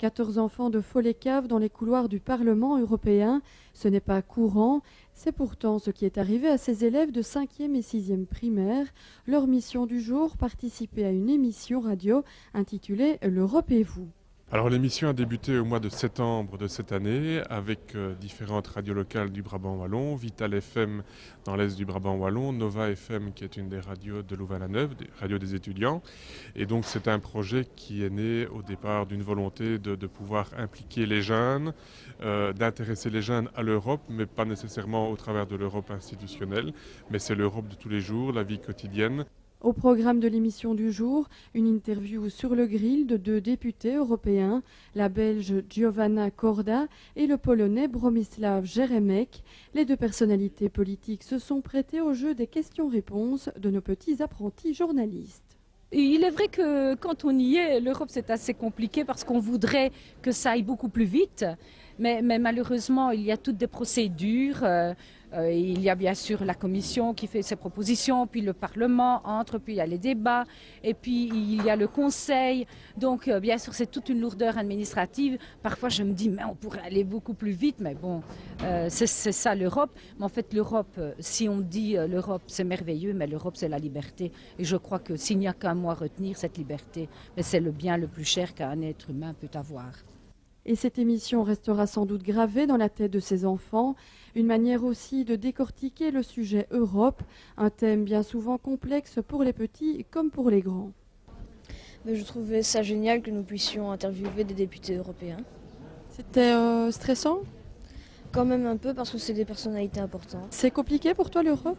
14 enfants de Follet-Cave dans les couloirs du Parlement européen. Ce n'est pas courant. C'est pourtant ce qui est arrivé à ces élèves de 5e et 6e primaire. Leur mission du jour, participer à une émission radio intitulée « L'Europe et vous ». Alors l'émission a débuté au mois de septembre de cette année avec différentes radios locales du Brabant Wallon, Vital FM dans l'est du Brabant Wallon, Nova FM qui est une des radios de Louvain-la-Neuve, des radios des étudiants. Et donc c'est un projet qui est né au départ d'une volonté de pouvoir impliquer les jeunes, d'intéresser les jeunes à l'Europe, mais pas nécessairement au travers de l'Europe institutionnelle, mais c'est l'Europe de tous les jours, la vie quotidienne. Au programme de l'émission du jour, une interview sur le grill de 2 députés européens, la Belge Giovanna Korda et le Polonais Bromislav Jeremek. Les 2 personnalités politiques se sont prêtées au jeu des questions-réponses de nos petits apprentis journalistes. Il est vrai que quand on y est, l'Europe c'est assez compliqué parce qu'on voudrait que ça aille beaucoup plus vite, mais malheureusement il y a toutes des procédures. Il y a bien sûr la Commission qui fait ses propositions, puis le Parlement entre, puis il y a les débats, et puis il y a le Conseil. Donc bien sûr c'est toute une lourdeur administrative. Parfois je me dis mais on pourrait aller beaucoup plus vite, mais bon c'est ça l'Europe. Mais en fait l'Europe, si on dit l'Europe c'est merveilleux, mais l'Europe c'est la liberté. Et je crois que s'il n'y a qu'un mot à retenir, cette liberté, mais c'est le bien le plus cher qu'un être humain peut avoir. Et cette émission restera sans doute gravée dans la tête de ces enfants, une manière aussi de décortiquer le sujet Europe, un thème bien souvent complexe pour les petits comme pour les grands. Mais je trouvais ça génial que nous puissions interviewer des députés européens. C'était stressant ? Quand même un peu parce que c'est des personnalités importantes. C'est compliqué pour toi l'Europe ?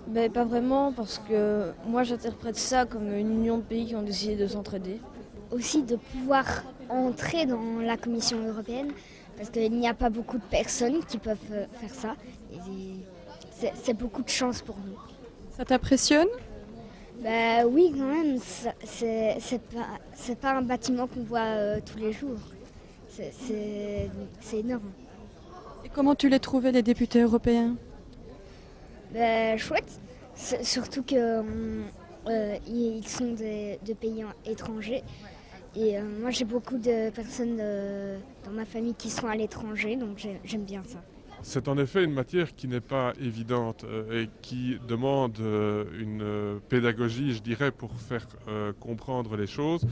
Ben, pas vraiment parce que moi j'interprète ça comme une union de pays qui ont décidé de s'entraider. Aussi de pouvoir entrer dans la Commission européenne parce qu'il n'y a pas beaucoup de personnes qui peuvent faire ça. Et c'est beaucoup de chance pour nous. Ça t'impressionne ? Bah oui, quand même. C'est pas un bâtiment qu'on voit tous les jours. C'est énorme. Et comment tu les trouvais les députés européens ? Bah, chouette. Surtout qu'ils sont de pays étrangers. Et moi j'ai beaucoup de personnes dans ma famille qui sont à l'étranger, donc j'aime bien ça. C'est en effet une matière qui n'est pas évidente et qui demande une pédagogie, je dirais, pour faire comprendre les choses.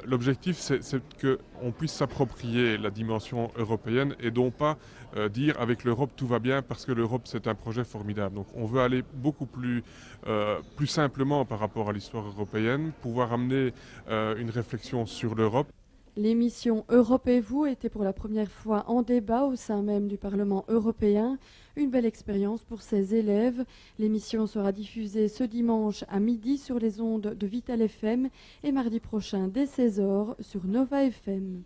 L'objectif, c'est qu'on puisse s'approprier la dimension européenne et non pas dire avec l'Europe tout va bien parce que l'Europe c'est un projet formidable. Donc on veut aller beaucoup plus simplement par rapport à l'histoire européenne, pouvoir amener une réflexion sur l'Europe. L'émission Europe et vous était pour la première fois en débat au sein même du Parlement européen. Une belle expérience pour ces élèves. L'émission sera diffusée ce dimanche à midi sur les ondes de Vital FM et mardi prochain dès 16h sur Nova FM.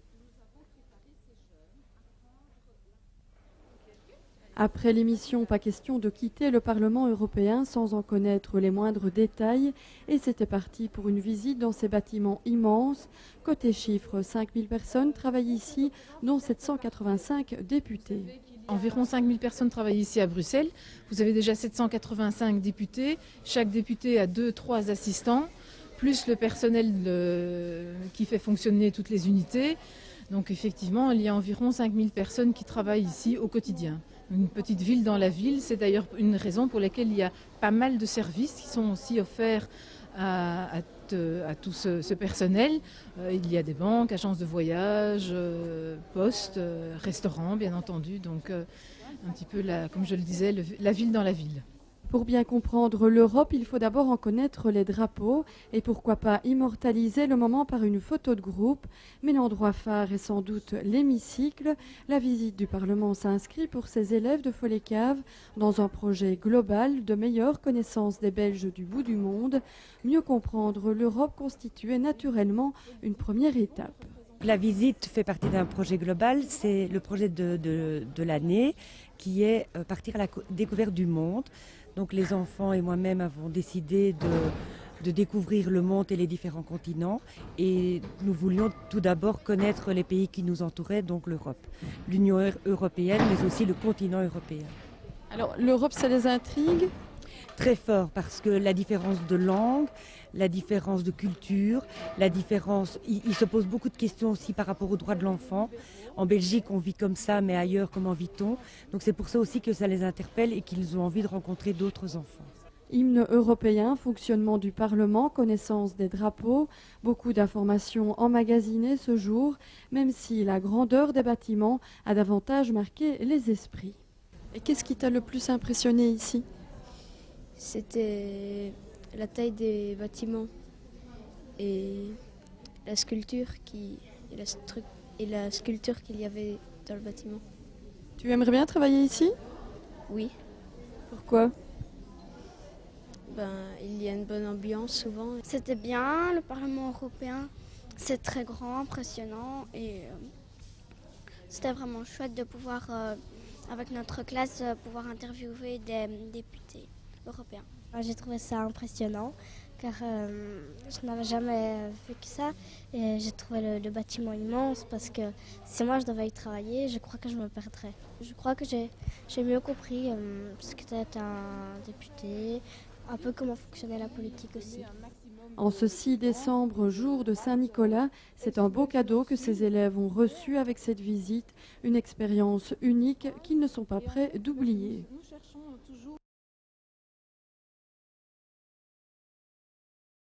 Après l'émission, pas question de quitter le Parlement européen sans en connaître les moindres détails. Et c'était parti pour une visite dans ces bâtiments immenses. Côté chiffres, 5000 personnes travaillent ici, dont 785 députés. Environ 5000 personnes travaillent ici à Bruxelles. Vous avez déjà 785 députés. Chaque député a 2-3 assistants, plus le personnel qui fait fonctionner toutes les unités. Donc effectivement, il y a environ 5000 personnes qui travaillent ici au quotidien. Une petite ville dans la ville, c'est d'ailleurs une raison pour laquelle il y a pas mal de services qui sont aussi offerts à tout ce personnel. Il y a des banques, agences de voyage, postes, restaurants bien entendu, donc un petit peu, comme je le disais, la ville dans la ville. Pour bien comprendre l'Europe, il faut d'abord en connaître les drapeaux et pourquoi pas immortaliser le moment par une photo de groupe. Mais l'endroit phare est sans doute l'hémicycle. La visite du Parlement s'inscrit pour ces élèves de Follet-Cave dans un projet global de meilleure connaissance des Belges du bout du monde. Mieux comprendre l'Europe constituait naturellement une première étape. La visite fait partie d'un projet global, c'est le projet de l'année qui est partir à la découverte du monde. Donc les enfants et moi-même avons décidé de découvrir le monde et les différents continents et nous voulions tout d'abord connaître les pays qui nous entouraient, donc l'Europe, l'Union européenne mais aussi le continent européen. Alors l'Europe, ça les intrigue ? très fort parce que la différence de langue, la différence de culture, la différence, ils se posent beaucoup de questions aussi par rapport aux droits de l'enfant. En Belgique, on vit comme ça, mais ailleurs, comment vit-on? Donc c'est pour ça aussi que ça les interpelle et qu'ils ont envie de rencontrer d'autres enfants. Hymne européen, fonctionnement du Parlement, connaissance des drapeaux, beaucoup d'informations emmagasinées ce jour, même si la grandeur des bâtiments a davantage marqué les esprits. Et qu'est-ce qui t'a le plus impressionné ici? C'était la taille des bâtiments et la sculpture la sculpture qu'il y avait dans le bâtiment. Tu aimerais bien travailler ici? Oui, Pourquoi? il y a une bonne ambiance souvent. C'était bien, le Parlement européen, c'est très grand, impressionnant et c'était vraiment chouette de pouvoir, avec notre classe, pouvoir interviewer des députés européens. J'ai trouvé ça impressionnant car je n'avais jamais vu que ça et j'ai trouvé le bâtiment immense parce que si moi je devais y travailler, je crois que je me perdrais. Je crois que j'ai mieux compris ce qu'était un député, un peu comment fonctionnait la politique aussi. En ce 6 décembre, jour de Saint-Nicolas, c'est un beau cadeau que ces élèves ont reçu avec cette visite, une expérience unique qu'ils ne sont pas prêts d'oublier.